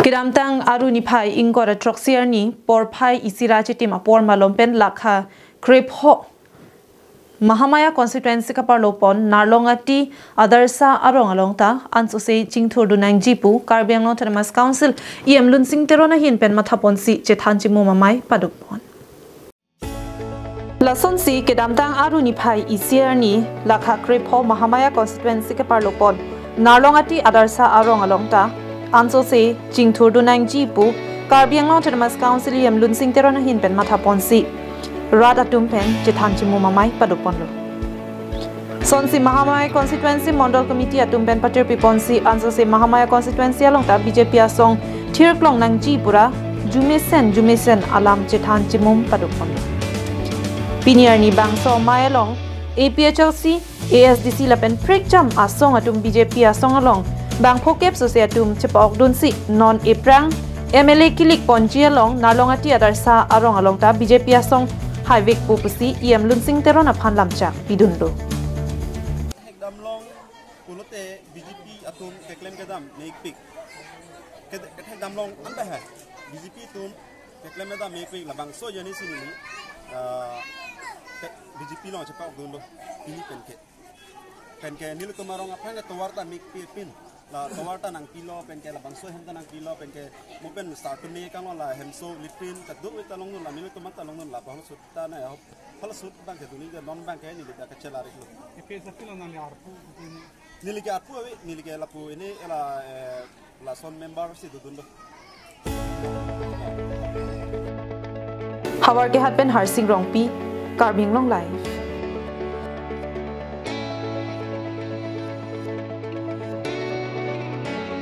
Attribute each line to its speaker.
Speaker 1: Kiramtang aruni phai ingkora troxier ni por phai isira chitima por malompen lakha krepho Mahamaya constituency ka parlopon Narlongati Adarsha arong alongta ansose chingthur dunang jipu Karbiang Autonomous Council Em Lunsing Teron ahin pen mathapon si chethan chemum amei padupon Lason si kedamtang aruni phai isir ni lakha krepho Mahamaya constituency ka parlopon Narlongati Adarsha arong alongta ansose chingthur dunang jipu Karbiang Autonomous Council Em Lunsing Teron ahin pen mathapon si Rada tumpen chethan chemum amei padupon lo. Sonsi Mahamaya constituency Mondol committee atumpen patir piponsi ansose Mahamaya constituency alongta BJP asong thirklong nang jipura jumesen alam chethan chemum padupon lo. Pinier ni bangso maelong APHLC ASDC lapen prekjam asong atum BJP asong along bang phokep societum chepok dunsi non eprang MLA kilik ponji along Narlongati Adarsha arong alongta BJP asong Highway Pupusi Em Lunsing Teron aphan lamchak pidundo.
Speaker 2: Damlong kulote BJP atum declaim kedam meikpik. Damlong anda hai BJP tum declaim kedam meikpik labang so jani sini BJP long cepak dundo ini penke nilu kemarong apa yang tuwarta meikpik pin la tuwarta nang pilo penke labang so henta nang pilo penke mopen start ni kang la hemso lipin kaduk ita long la nilu kemata long la bahwa sutta na ya hal sut bang ke dunia non bang ke nilu ka celari lo epesa pilo nang arpu nilu ke arpu nilu ke lapu ini la son member si dundo
Speaker 1: Hawar ke hat pen harsing rongpi Karbiang long life